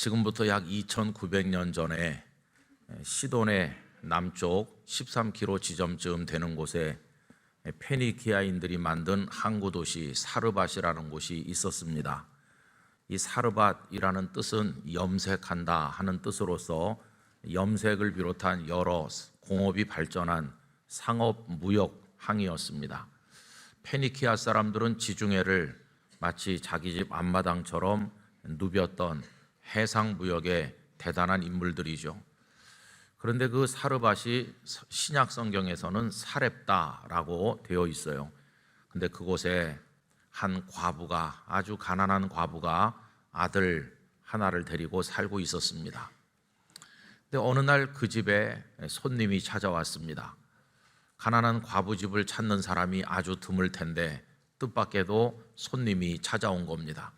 지금부터 약 2900년 전에 시돈의 남쪽 13km 지점쯤 되는 곳에 페니키아인들이 만든 항구 도시 사르밧이라는 곳이 있었습니다. 이 사르밧이라는 뜻은 염색한다 하는 뜻으로서 염색을 비롯한 여러 공업이 발전한 상업 무역 항이었습니다. 페니키아 사람들은 지중해를 마치 자기 집 앞마당처럼 누볐던 해상 무역의 대단한 인물들이죠. 그런데 그 사르밧이 신약 성경에서는 사렙다라고 되어 있어요. 근데 그곳에 한 과부가, 아주 가난한 과부가 아들 하나를 데리고 살고 있었습니다. 근데 어느 날 그 집에 손님이 찾아왔습니다. 가난한 과부 집을 찾는 사람이 아주 드물 텐데 뜻밖에도 손님이 찾아온 겁니다.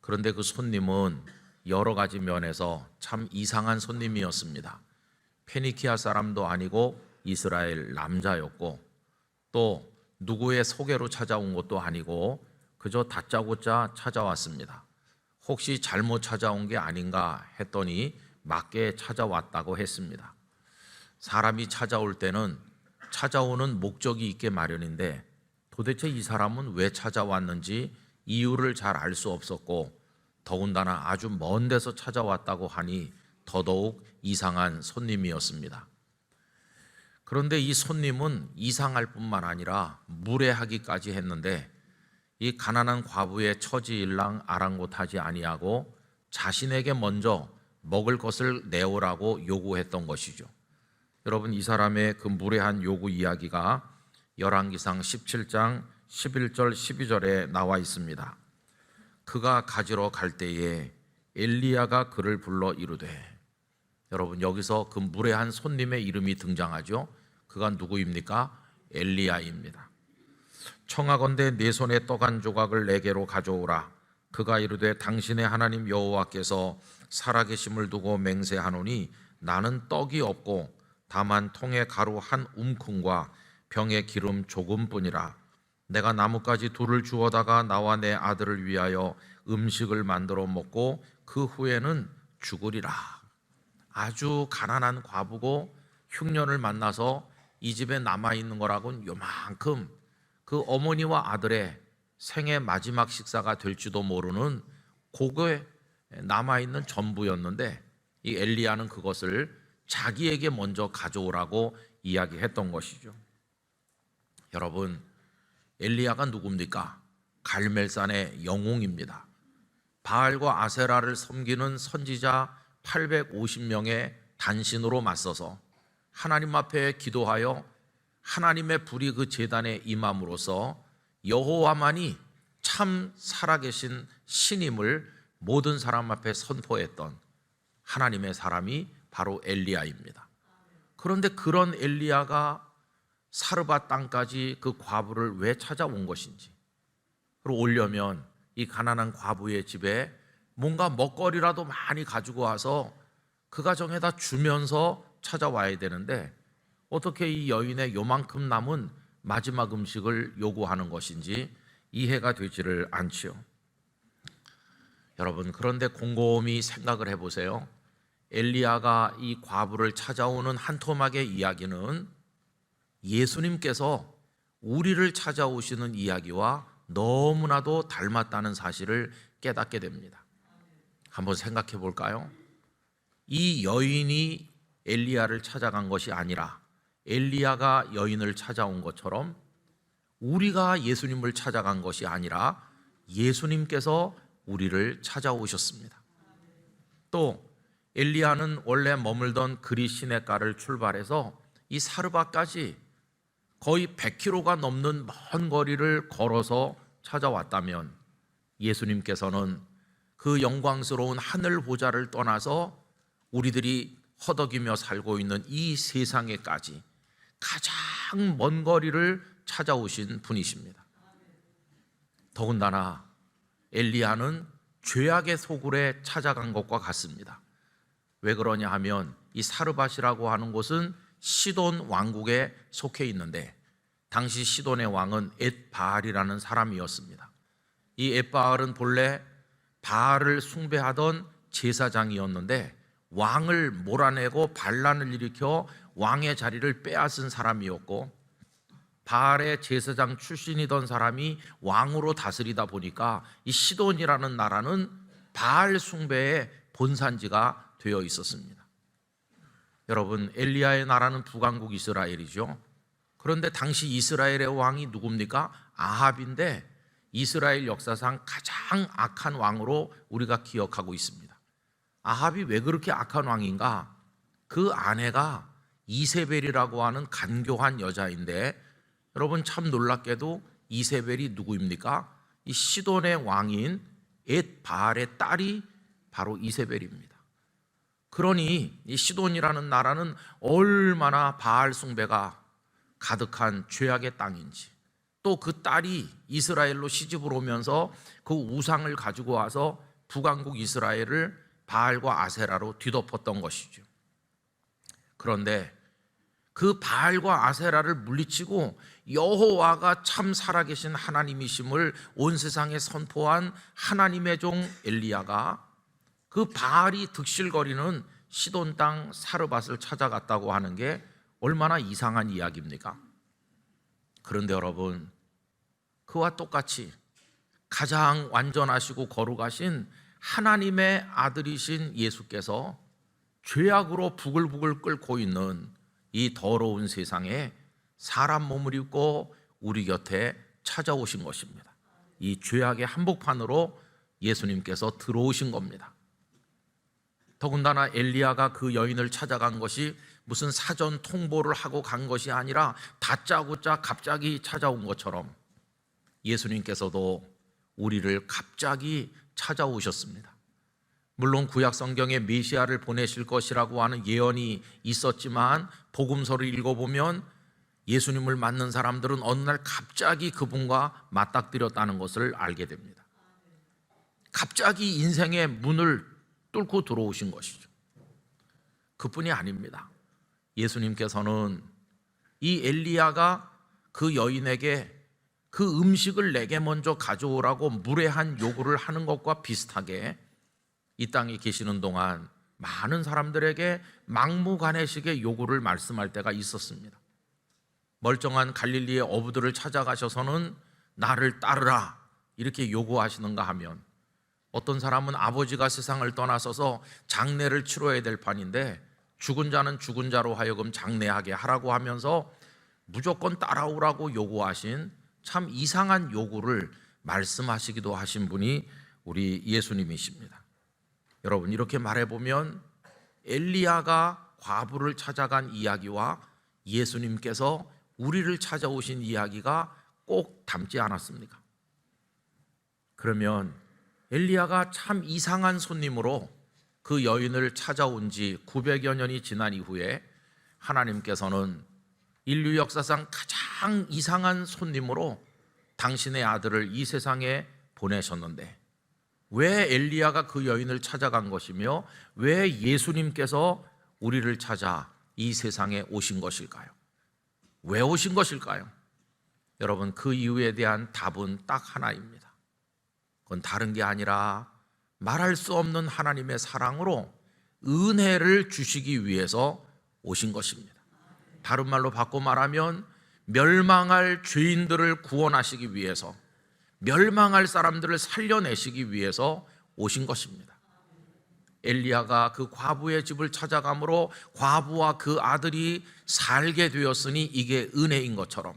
그런데 그 손님은 여러 가지 면에서 참 이상한 손님이었습니다. 페니키아 사람도 아니고 이스라엘 남자였고 또 누구의 소개로 찾아온 것도 아니고 그저 다짜고짜 찾아왔습니다. 혹시 잘못 찾아온 게 아닌가 했더니 맞게 찾아왔다고 했습니다. 사람이 찾아올 때는 찾아오는 목적이 있게 마련인데 도대체 이 사람은 왜 찾아왔는지 이유를 잘 알 수 없었고 더군다나 아주 먼 데서 찾아왔다고 하니 더더욱 이상한 손님이었습니다. 그런데 이 손님은 이상할 뿐만 아니라 무례하기까지 했는데 이 가난한 과부의 처지일랑 아랑곳하지 아니하고 자신에게 먼저 먹을 것을 내오라고 요구했던 것이죠. 여러분, 이 사람의 그 무례한 요구 이야기가 열왕기상 17장 11절 12절에 나와 있습니다. 그가 가지러 갈 때에 엘리야가 그를 불러 이르되, 여러분 여기서 그 무례한 손님의 이름이 등장하죠. 그가 누구입니까? 엘리야입니다. 청하건대 내 손에 떡 한 조각을 내게로 가져오라. 그가 이르되 당신의 하나님 여호와께서 살아계심을 두고 맹세하노니 나는 떡이 없고 다만 통에 가루 한 움큼과 병에 기름 조금뿐이라. 내가 나뭇가지 둘을 주워다가 나와 내 아들을 위하여 음식을 만들어 먹고 그 후에는 죽으리라. 아주 가난한 과부고 흉년을 만나서 이 집에 남아있는 거라고는 요만큼 그 어머니와 아들의 생애 마지막 식사가 될지도 모르는 고거에 남아있는 전부였는데 이 엘리야는 그것을 자기에게 먼저 가져오라고 이야기했던 것이죠. 여러분, 엘리야가 누굽니까? 갈멜산의 영웅입니다. 바알과 아세라를 섬기는 선지자 850명의 단신으로 맞서서 하나님 앞에 기도하여 하나님의 불이 그 제단에 임함으로써 여호와만이 참 살아계신 신임을 모든 사람 앞에 선포했던 하나님의 사람이 바로 엘리야입니다. 그런데 그런 엘리야가 사르밧 땅까지 그 과부를 왜 찾아온 것인지, 그리고 오려면 이 가난한 과부의 집에 뭔가 먹거리라도 많이 가지고 와서 그 가정에다 주면서 찾아와야 되는데 어떻게 이 여인의 요만큼 남은 마지막 음식을 요구하는 것인지 이해가 되지를 않지요. 여러분, 그런데 곰곰이 생각을 해보세요. 엘리야가 이 과부를 찾아오는 한 토막의 이야기는 예수님께서 우리를 찾아오시는 이야기와 너무나도 닮았다는 사실을 깨닫게 됩니다. 한번 생각해 볼까요? 이 여인이 엘리야를 찾아간 것이 아니라 엘리야가 여인을 찾아온 것처럼 우리가 예수님을 찾아간 것이 아니라 예수님께서 우리를 찾아오셨습니다. 또 엘리야는 원래 머물던 그리 시내가를 출발해서 이 사르밧까지 거의 100km가 넘는 먼 거리를 걸어서 찾아왔다면 예수님께서는 그 영광스러운 하늘 보좌를 떠나서 우리들이 허덕이며 살고 있는 이 세상에까지 가장 먼 거리를 찾아오신 분이십니다. 더군다나 엘리야는 죄악의 소굴에 찾아간 것과 같습니다. 왜 그러냐 하면 이 사르밧이라고 하는 곳은 시돈 왕국에 속해 있는데 당시 시돈의 왕은 엣바알이라는 사람이었습니다. 이 엣바알은 본래 바알을 숭배하던 제사장이었는데 왕을 몰아내고 반란을 일으켜 왕의 자리를 빼앗은 사람이었고, 바알의 제사장 출신이던 사람이 왕으로 다스리다 보니까 이 시돈이라는 나라는 바알 숭배의 본산지가 되어 있었습니다. 여러분, 엘리야의 나라는 북왕국 이스라엘이죠. 그런데 당시 이스라엘의 왕이 누굽니까? 아합인데 이스라엘 역사상 가장 악한 왕으로 우리가 기억하고 있습니다. 아합이 왜 그렇게 악한 왕인가? 그 아내가 이세벨이라고 하는 간교한 여자인데, 여러분 참 놀랍게도 이세벨이 누구입니까? 이 시돈의 왕인 엣바알의 딸이 바로 이세벨입니다. 그러니 이 시돈이라는 나라는 얼마나 바알 숭배가 가득한 죄악의 땅인지, 또 그 딸이 이스라엘로 시집을 오면서 그 우상을 가지고 와서 북왕국 이스라엘을 바알과 아세라로 뒤덮었던 것이죠. 그런데 그 바알과 아세라를 물리치고 여호와가 참 살아계신 하나님이심을 온 세상에 선포한 하나님의 종 엘리야가 그 바알이 득실거리는 시돈 땅 사르밧을 찾아갔다고 하는 게 얼마나 이상한 이야기입니까? 그런데 여러분, 그와 똑같이 가장 완전하시고 거룩하신 하나님의 아들이신 예수께서 죄악으로 부글부글 끓고 있는 이 더러운 세상에 사람 몸을 입고 우리 곁에 찾아오신 것입니다. 이 죄악의 한복판으로 예수님께서 들어오신 겁니다. 더군다나 엘리야가 그 여인을 찾아간 것이 무슨 사전 통보를 하고 간 것이 아니라 다짜고짜 갑자기 찾아온 것처럼 예수님께서도 우리를 갑자기 찾아오셨습니다. 물론 구약 성경에 메시아를 보내실 것이라고 하는 예언이 있었지만 복음서를 읽어보면 예수님을 맞는 사람들은 어느 날 갑자기 그분과 맞닥뜨렸다는 것을 알게 됩니다. 갑자기 인생의 문을 뚫고 들어오신 것이죠. 그뿐이 아닙니다. 예수님께서는 이 엘리야가 그 여인에게 그 음식을 내게 먼저 가져오라고 무례한 요구를 하는 것과 비슷하게 이 땅에 계시는 동안 많은 사람들에게 막무가내식의 요구를 말씀할 때가 있었습니다. 멀쩡한 갈릴리의 어부들을 찾아가셔서는 나를 따르라 이렇게 요구하시는가 하면, 어떤 사람은 아버지가 세상을 떠나서서 장례를 치러야 될 판인데 죽은 자는 죽은 자로 하여금 장례하게 하라고 하면서 무조건 따라오라고 요구하신 참 이상한 요구를 말씀하시기도 하신 분이 우리 예수님이십니다. 여러분, 이렇게 말해보면 엘리야가 과부를 찾아간 이야기와 예수님께서 우리를 찾아오신 이야기가 꼭 닮지 않았습니까? 그러면 엘리야가 참 이상한 손님으로 그 여인을 찾아온 지 900여 년이 지난 이후에 하나님께서는 인류 역사상 가장 이상한 손님으로 당신의 아들을 이 세상에 보내셨는데, 왜 엘리야가 그 여인을 찾아간 것이며 왜 예수님께서 우리를 찾아 이 세상에 오신 것일까요? 왜 오신 것일까요? 여러분, 그 이유에 대한 답은 딱 하나입니다. 그건 다른 게 아니라 말할 수 없는 하나님의 사랑으로 은혜를 주시기 위해서 오신 것입니다. 다른 말로 바꿔 말하면 멸망할 죄인들을 구원하시기 위해서, 멸망할 사람들을 살려내시기 위해서 오신 것입니다. 엘리야가 그 과부의 집을 찾아가므로 과부와 그 아들이 살게 되었으니 이게 은혜인 것처럼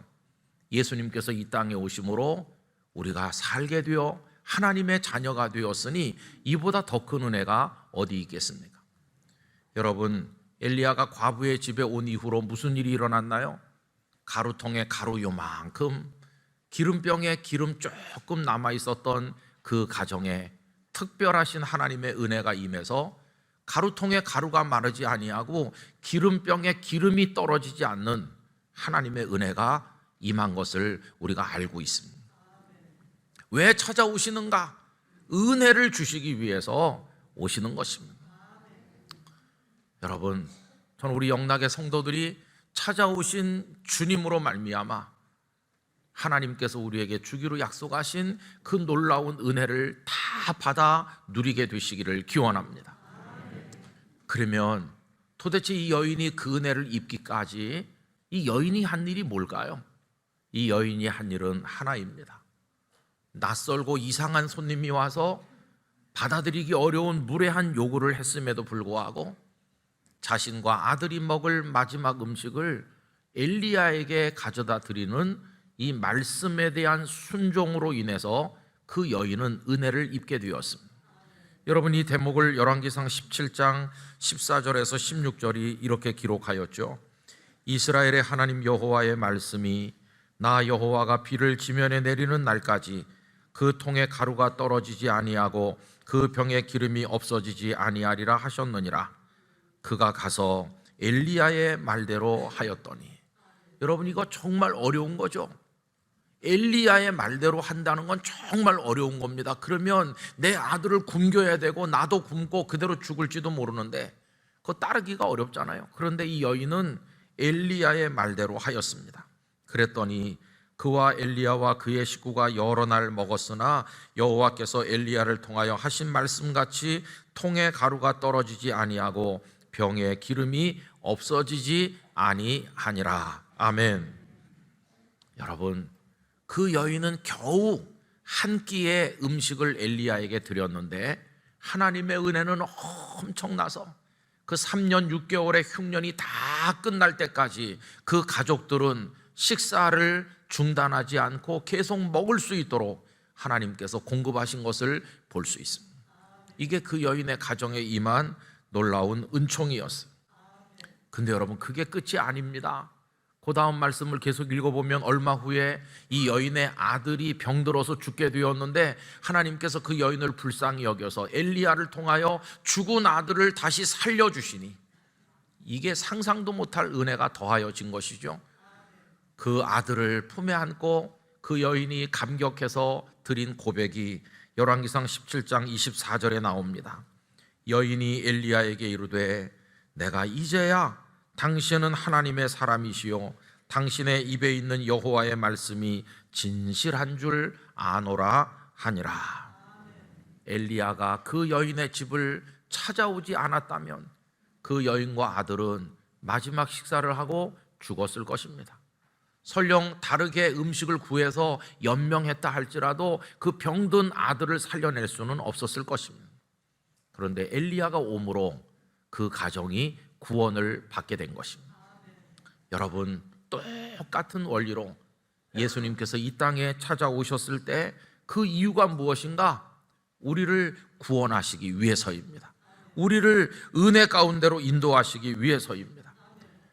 예수님께서 이 땅에 오심으로 우리가 살게 되어 하나님의 자녀가 되었으니 이보다 더 큰 은혜가 어디 있겠습니까? 여러분, 엘리야가 과부의 집에 온 이후로 무슨 일이 일어났나요? 가루통에 가루 요만큼, 기름병에 기름 조금 남아있었던 그 가정에 특별하신 하나님의 은혜가 임해서 가루통에 가루가 마르지 아니하고 기름병에 기름이 떨어지지 않는 하나님의 은혜가 임한 것을 우리가 알고 있습니다. 왜 찾아오시는가? 은혜를 주시기 위해서 오시는 것입니다. 여러분, 저는 우리 영락의 성도들이 찾아오신 주님으로 말미암아 하나님께서 우리에게 주기로 약속하신 그 놀라운 은혜를 다 받아 누리게 되시기를 기원합니다. 그러면 도대체 이 여인이 그 은혜를 입기까지 이 여인이 한 일이 뭘까요? 이 여인이 한 일은 하나입니다. 낯설고 이상한 손님이 와서 받아들이기 어려운 무례한 요구를 했음에도 불구하고 자신과 아들이 먹을 마지막 음식을 엘리야에게 가져다 드리는 이 말씀에 대한 순종으로 인해서 그 여인은 은혜를 입게 되었습니다. 여러분, 이 대목을 열왕기상 17장 14절에서 16절이 이렇게 기록하였죠. 이스라엘의 하나님 여호와의 말씀이 나 여호와가 비를 지면에 내리는 날까지 그 통에 가루가 떨어지지 아니하고 그 병에 기름이 없어지지 아니하리라 하셨느니라. 그가 가서 엘리야의 말대로 하였더니. 여러분, 이거 정말 어려운 거죠. 엘리야의 말대로 한다는 건 정말 어려운 겁니다. 그러면 내 아들을 굶겨야 되고 나도 굶고 그대로 죽을지도 모르는데 그거 따르기가 어렵잖아요. 그런데 이 여인은 엘리야의 말대로 하였습니다. 그랬더니 그와 엘리야와 그의 식구가 여러 날 먹었으나 여호와께서 엘리야를 통하여 하신 말씀같이 통에 가루가 떨어지지 아니하고 병에 기름이 없어지지 아니하니라. 아멘. 여러분, 그 여인은 겨우 한 끼의 음식을 엘리야에게 드렸는데 하나님의 은혜는 엄청나서 그 3년 6개월의 흉년이 다 끝날 때까지 그 가족들은 식사를 중단하지 않고 계속 먹을 수 있도록 하나님께서 공급하신 것을 볼 수 있습니다. 이게 그 여인의 가정에 임한 놀라운 은총이었어요. 근데 여러분, 그게 끝이 아닙니다. 그 다음 말씀을 계속 읽어보면 얼마 후에 이 여인의 아들이 병들어서 죽게 되었는데 하나님께서 그 여인을 불쌍히 여겨서 엘리야를 통하여 죽은 아들을 다시 살려주시니 이게 상상도 못할 은혜가 더하여진 것이죠. 그 아들을 품에 안고 그 여인이 감격해서 드린 고백이 열왕기상 17장 24절에 나옵니다. 여인이 엘리야에게 이르되 내가 이제야 당신은 하나님의 사람이시요 당신의 입에 있는 여호와의 말씀이 진실한 줄 아노라 하니라. 엘리야가 그 여인의 집을 찾아오지 않았다면 그 여인과 아들은 마지막 식사를 하고 죽었을 것입니다. 설령 다르게 음식을 구해서 연명했다 할지라도 그 병든 아들을 살려낼 수는 없었을 것입니다. 그런데 엘리야가 옴으로 그 가정이 구원을 받게 된 것입니다. 여러분, 똑같은 원리로 예수님께서 이 땅에 찾아오셨을 때 그 이유가 무엇인가? 우리를 구원하시기 위해서입니다. 우리를 은혜 가운데로 인도하시기 위해서입니다.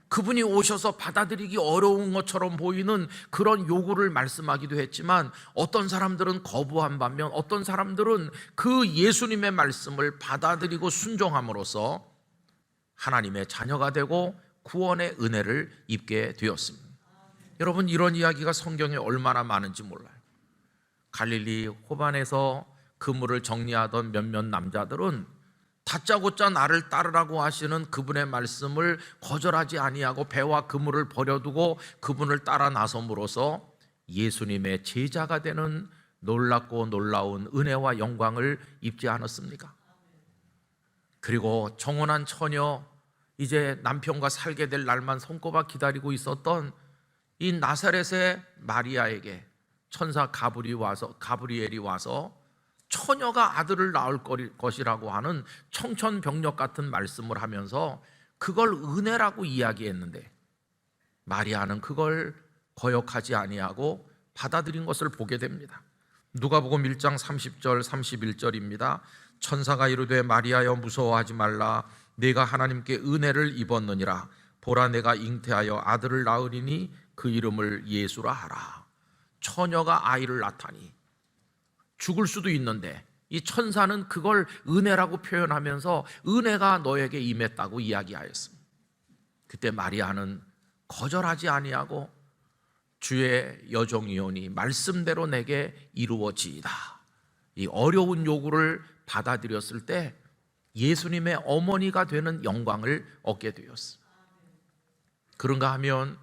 그분이 오셔서 받아들이기 어려운 것처럼 보이는 그런 요구를 말씀하기도 했지만 어떤 사람들은 거부한 반면 어떤 사람들은 그 예수님의 말씀을 받아들이고 순종함으로써 하나님의 자녀가 되고 구원의 은혜를 입게 되었습니다. 여러분, 이런 이야기가 성경에 얼마나 많은지 몰라요. 갈릴리 호반에서 그물을 정리하던 몇몇 남자들은 다짜고짜 나를 따르라고 하시는 그분의 말씀을 거절하지 아니하고 배와 그물을 버려두고 그분을 따라 나섬으로써 예수님의 제자가 되는 놀랍고 놀라운 은혜와 영광을 입지 않았습니까? 그리고 정혼한 처녀, 이제 남편과 살게 될 날만 손꼽아 기다리고 있었던 이 나사렛의 마리아에게 천사 가브리엘이 와서 처녀가 아들을 낳을 것이라고 하는 청천벽력 같은 말씀을 하면서 그걸 은혜라고 이야기했는데 마리아는 그걸 거역하지 아니하고 받아들인 것을 보게 됩니다. 누가복음 1장 30절 31절입니다. 천사가 이르되 마리아여 무서워하지 말라. 내가 하나님께 은혜를 입었느니라. 보라, 내가 잉태하여 아들을 낳으리니 그 이름을 예수라 하라. 처녀가 아이를 낳다니 죽을 수도 있는데 이 천사는 그걸 은혜라고 표현하면서 은혜가 너에게 임했다고 이야기하였습니다. 그때 마리아는 거절하지 아니하고 주의 여종이오니 말씀대로 내게 이루어지이다. 이 어려운 요구를 받아들였을 때 예수님의 어머니가 되는 영광을 얻게 되었습니다. 그런가 하면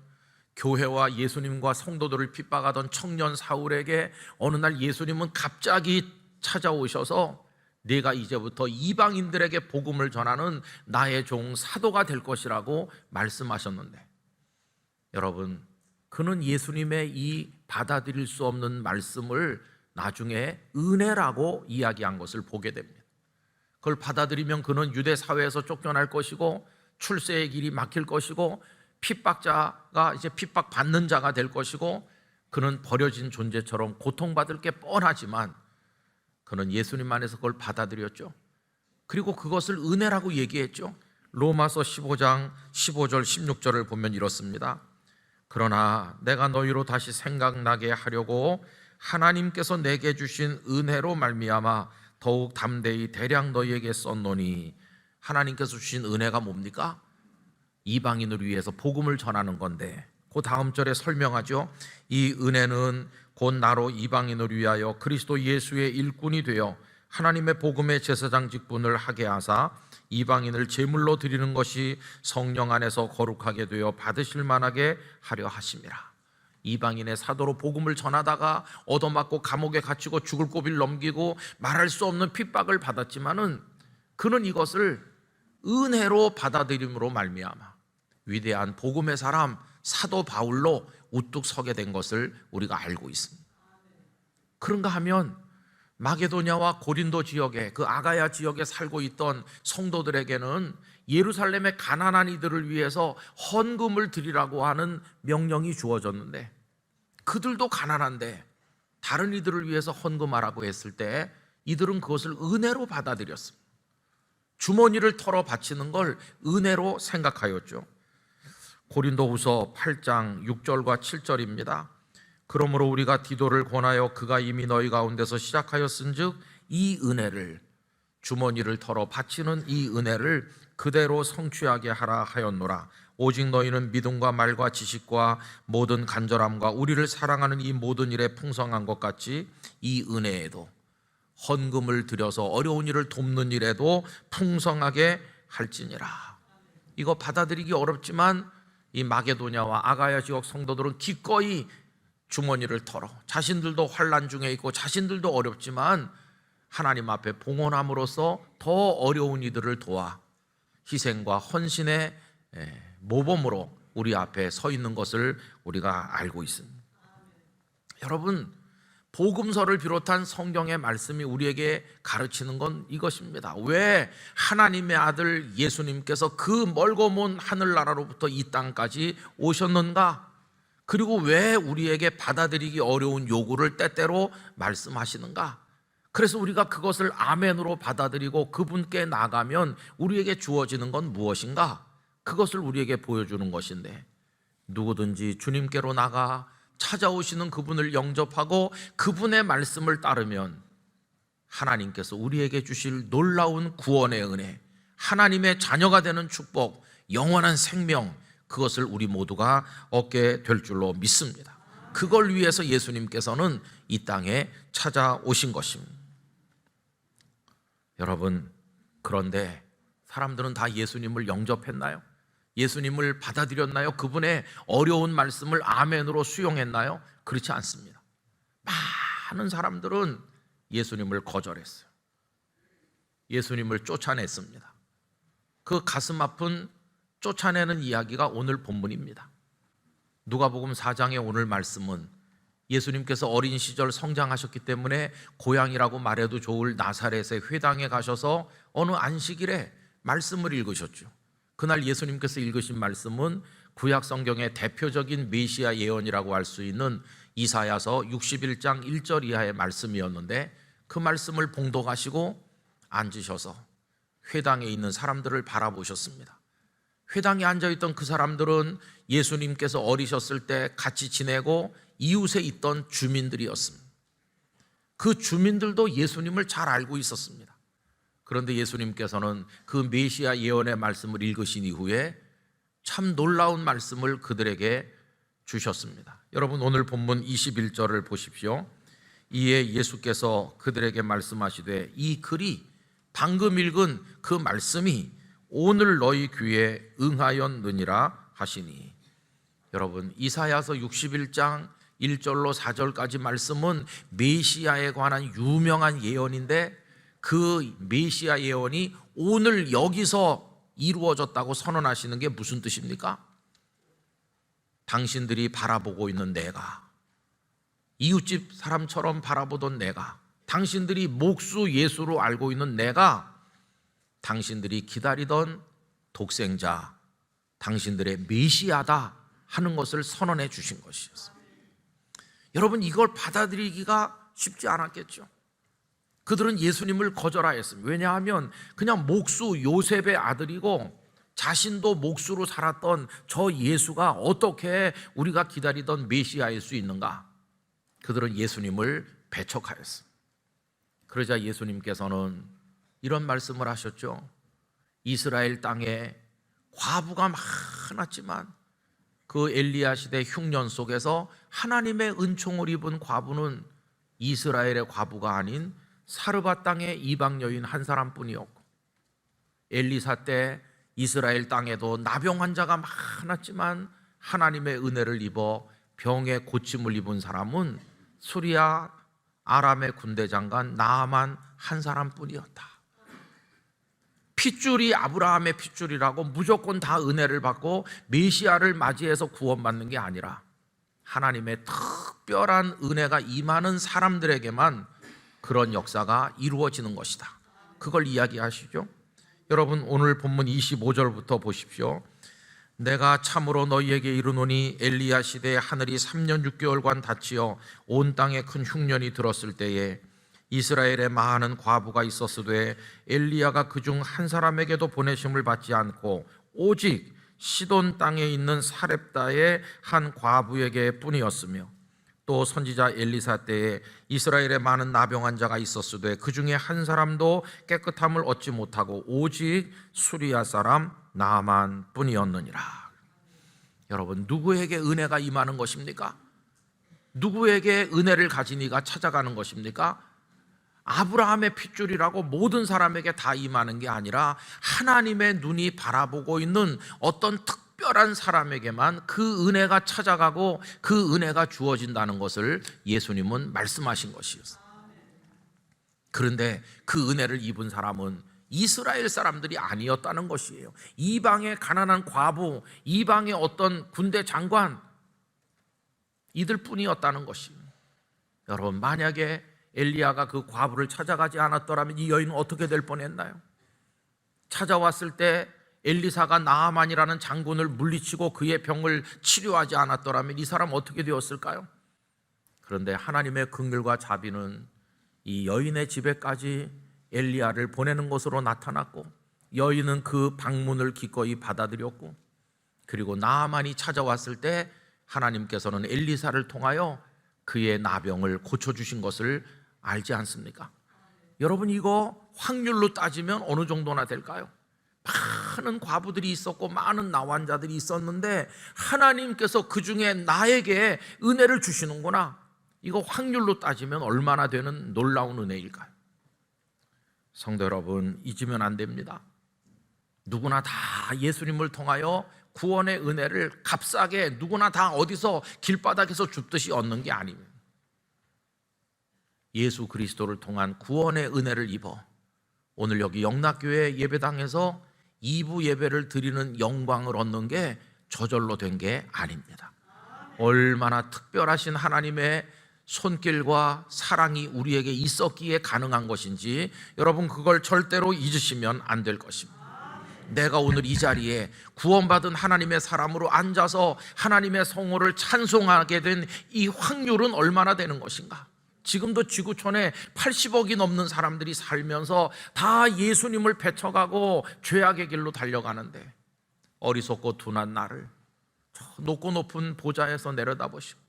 교회와 예수님과 성도들을 핍박하던 청년 사울에게 어느 날 예수님은 갑자기 찾아오셔서 내가 이제부터 이방인들에게 복음을 전하는 나의 종 사도가 될 것이라고 말씀하셨는데, 여러분, 그는 예수님의 이 받아들일 수 없는 말씀을 나중에 은혜라고 이야기한 것을 보게 됩니다. 그걸 받아들이면 그는 유대 사회에서 쫓겨날 것이고 출세의 길이 막힐 것이고 핍박자가 이제 핍박받는 자가 될 것이고 그는 버려진 존재처럼 고통받을 게 뻔하지만 그는 예수님 안에서 그걸 받아들였죠. 그리고 그것을 은혜라고 얘기했죠. 로마서 15장 15절 16절을 보면 이렇습니다. 그러나 내가 너희로 다시 생각나게 하려고 하나님께서 내게 주신 은혜로 말미암아 더욱 담대히 대량 너희에게 썼노니. 하나님께서 주신 은혜가 뭡니까? 이방인을 위해서 복음을 전하는 건데, 그 다음 절에 설명하죠. 이 은혜는 곧 나로 이방인을 위하여 그리스도 예수의 일꾼이 되어 하나님의 복음의 제사장 직분을 하게 하사 이방인을 제물로 드리는 것이 성령 안에서 거룩하게 되어 받으실 만하게 하려 하심이라. 이방인의 사도로 복음을 전하다가 얻어맞고 감옥에 갇히고 죽을 고비를 넘기고 말할 수 없는 핍박을 받았지만은 그는 이것을 은혜로 받아들임으로 말미암아 위대한 복음의 사람 사도 바울로 우뚝 서게 된 것을 우리가 알고 있습니다. 그런가 하면 마게도냐와 고린도 지역에, 그 아가야 지역에 살고 있던 성도들에게는 예루살렘의 가난한 이들을 위해서 헌금을 드리라고 하는 명령이 주어졌는데, 그들도 가난한데 다른 이들을 위해서 헌금하라고 했을 때 이들은 그것을 은혜로 받아들였습니다. 주머니를 털어 바치는 걸 은혜로 생각하였죠. 고린도후서 8장 6절과 7절입니다. 그러므로 우리가 디도를 권하여 그가 이미 너희 가운데서 시작하였은즉 이 은혜를, 주머니를 털어 바치는 이 은혜를 그대로 성취하게 하라 하였노라. 오직 너희는 믿음과 말과 지식과 모든 간절함과 우리를 사랑하는 이 모든 일에 풍성한 것 같이 이 은혜에도, 헌금을 들여서 어려운 일을 돕는 일에도 풍성하게 할지니라. 이거 받아들이기 어렵지만 이 마게도냐와 아가야 지역 성도들은 기꺼이 주머니를 털어, 자신들도 환난 중에 있고 자신들도 어렵지만 하나님 앞에 봉헌함으로써 더 어려운 이들을 도와 희생과 헌신의 모범으로 우리 앞에 서 있는 것을 우리가 알고 있습니다. 여러분, 복음서를 비롯한 성경의 말씀이 우리에게 가르치는 건 이것입니다. 왜 하나님의 아들 예수님께서 그 멀고 먼 하늘나라로부터 이 땅까지 오셨는가? 그리고 왜 우리에게 받아들이기 어려운 요구를 때때로 말씀하시는가? 그래서 우리가 그것을 아멘으로 받아들이고 그분께 나가면 우리에게 주어지는 건 무엇인가? 그것을 우리에게 보여주는 것인데, 누구든지 주님께로 나가 찾아오시는 그분을 영접하고 그분의 말씀을 따르면 하나님께서 우리에게 주실 놀라운 구원의 은혜, 하나님의 자녀가 되는 축복, 영원한 생명, 그것을 우리 모두가 얻게 될 줄로 믿습니다. 그걸 위해서 예수님께서는 이 땅에 찾아오신 것입니다. 여러분, 그런데 사람들은 다 예수님을 영접했나요? 예수님을 받아들였나요? 그분의 어려운 말씀을 아멘으로 수용했나요? 그렇지 않습니다. 많은 사람들은 예수님을 거절했어요. 예수님을 쫓아냈습니다. 그 가슴 아픈 쫓아내는 이야기가 오늘 본문입니다. 누가복음 4장의 오늘 말씀은 예수님께서 어린 시절 성장하셨기 때문에 고향이라고 말해도 좋을 나사렛의 회당에 가셔서 어느 안식일에 말씀을 읽으셨죠. 그날 예수님께서 읽으신 말씀은 구약 성경의 대표적인 메시아 예언이라고 할 수 있는 이사야서 61장 1절 이하의 말씀이었는데, 그 말씀을 봉독하시고 앉으셔서 회당에 있는 사람들을 바라보셨습니다. 회당에 앉아있던 그 사람들은 예수님께서 어리셨을 때 같이 지내고 이웃에 있던 주민들이었습니다. 그 주민들도 예수님을 잘 알고 있었습니다. 그런데 예수님께서는 그 메시아 예언의 말씀을 읽으신 이후에 참 놀라운 말씀을 그들에게 주셨습니다. 여러분, 오늘 본문 21절을 보십시오. 이에 예수께서 그들에게 말씀하시되 이 글이, 방금 읽은 그 말씀이 오늘 너희 귀에 응하였느니라 하시니. 여러분, 이사야서 61장 1절로 4절까지 말씀은 메시아에 관한 유명한 예언인데, 그 메시아 예언이 오늘 여기서 이루어졌다고 선언하시는 게 무슨 뜻입니까? 당신들이 바라보고 있는 내가, 이웃집 사람처럼 바라보던 내가, 당신들이 목수 예수로 알고 있는 내가, 당신들이 기다리던 독생자, 당신들의 메시아다 하는 것을 선언해 주신 것이었습니다. 여러분, 이걸 받아들이기가 쉽지 않았겠죠. 그들은 예수님을 거절하였습니다. 왜냐하면 그냥 목수 요셉의 아들이고 자신도 목수로 살았던 저 예수가 어떻게 우리가 기다리던 메시아일 수 있는가? 그들은 예수님을 배척하였습니다. 그러자 예수님께서는 이런 말씀을 하셨죠. 이스라엘 땅에 과부가 많았지만 그 엘리야 시대 흉년 속에서 하나님의 은총을 입은 과부는 이스라엘의 과부가 아닌 사르밧 땅의 이방 여인 한 사람뿐이었고, 엘리사 때 이스라엘 땅에도 나병 환자가 많았지만 하나님의 은혜를 입어 병에 고침을 입은 사람은 수리아 아람의 군대 장관 나아만 한 사람뿐이었다. 핏줄이 아브라함의 핏줄이라고 무조건 다 은혜를 받고 메시아를 맞이해서 구원받는 게 아니라 하나님의 특별한 은혜가 임하는 사람들에게만 그런 역사가 이루어지는 것이다. 그걸 이야기하시죠. 여러분, 오늘 본문 25절부터 보십시오. 내가 참으로 너희에게 이르노니 엘리야 시대에 하늘이 3년 6개월간 닫히어 온 땅에 큰 흉년이 들었을 때에 이스라엘에 많은 과부가 있었으되 엘리야가 그중 한 사람에게도 보내심을 받지 않고 오직 시돈 땅에 있는 사렙다의 한 과부에게 뿐이었으며, 또 선지자 엘리사 때에 이스라엘에 많은 나병 환자가 있었으되 그 중에 한 사람도 깨끗함을 얻지 못하고 오직 수리아 사람 나만 뿐이었느니라. 여러분, 누구에게 은혜가 임하는 것입니까? 누구에게 은혜를 가진 이가 찾아가는 것입니까? 아브라함의 핏줄이라고 모든 사람에게 다 임하는 게 아니라 하나님의 눈이 바라보고 있는 어떤 특별한 사람에게만 그 은혜가 찾아가고 그 은혜가 주어진다는 것을 예수님은 말씀하신 것이었어요. 그런데 그 은혜를 입은 사람은 이스라엘 사람들이 아니었다는 것이에요. 이방의 가난한 과부, 이방의 어떤 군대 장관, 이들 뿐이었다는 것이에요. 여러분, 만약에 엘리야가 그 과부를 찾아가지 않았더라면 이 여인은 어떻게 될 뻔했나요? 찾아왔을 때 엘리사가 나아만이라는 장군을 물리치고 그의 병을 치료하지 않았더라면 이 사람 어떻게 되었을까요? 그런데 하나님의 긍휼과 자비는 이 여인의 집에까지 엘리야를 보내는 것으로 나타났고, 여인은 그 방문을 기꺼이 받아들였고, 그리고 나아만이 찾아왔을 때 하나님께서는 엘리사를 통하여 그의 나병을 고쳐주신 것을 알지 않습니까? 여러분, 이거 확률로 따지면 어느 정도나 될까요? 많은 과부들이 있었고 많은 나환자들이 있었는데 하나님께서 그 중에 나에게 은혜를 주시는구나. 이거 확률로 따지면 얼마나 되는 놀라운 은혜일까요? 성도 여러분, 잊으면 안 됩니다. 누구나 다 예수님을 통하여 구원의 은혜를 값싸게 누구나 다 어디서 길바닥에서 줍듯이 얻는 게 아닙니다. 예수 그리스도를 통한 구원의 은혜를 입어 오늘 여기 영락교회 예배당에서 2부 예배를 드리는 영광을 얻는 게 저절로 된 게 아닙니다. 얼마나 특별하신 하나님의 손길과 사랑이 우리에게 있었기에 가능한 것인지 여러분, 그걸 절대로 잊으시면 안 될 것입니다. 내가 오늘 이 자리에 구원받은 하나님의 사람으로 앉아서 하나님의 성호를 찬송하게 된 이 확률은 얼마나 되는 것인가? 지금도 지구촌에 80억이 넘는 사람들이 살면서 다 예수님을 배척하고 죄악의 길로 달려가는데 어리석고 둔한 나를 저 높고 높은 보좌에서 내려다보시고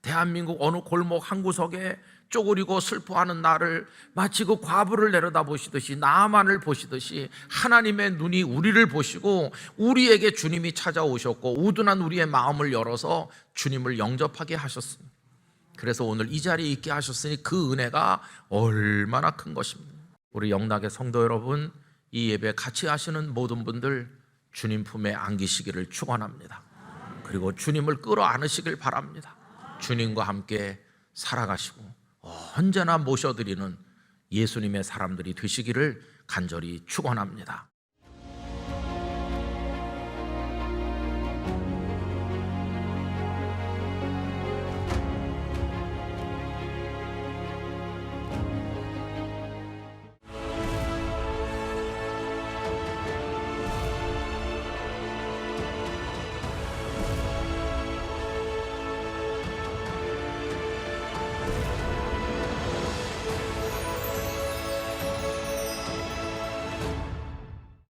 대한민국 어느 골목 한 구석에 쪼그리고 슬퍼하는 나를 마치 그 과부를 내려다보시듯이, 나만을 보시듯이 하나님의 눈이 우리를 보시고 우리에게 주님이 찾아오셨고 우둔한 우리의 마음을 열어서 주님을 영접하게 하셨습니다. 그래서 오늘 이 자리에 있게 하셨으니 그 은혜가 얼마나 큰 것입니다. 우리 영락의 성도 여러분, 이 예배 같이 하시는 모든 분들 주님 품에 안기시기를 축원합니다. 그리고 주님을 끌어안으시길 바랍니다. 주님과 함께 살아가시고 언제나 모셔드리는 예수님의 사람들이 되시기를 간절히 축원합니다.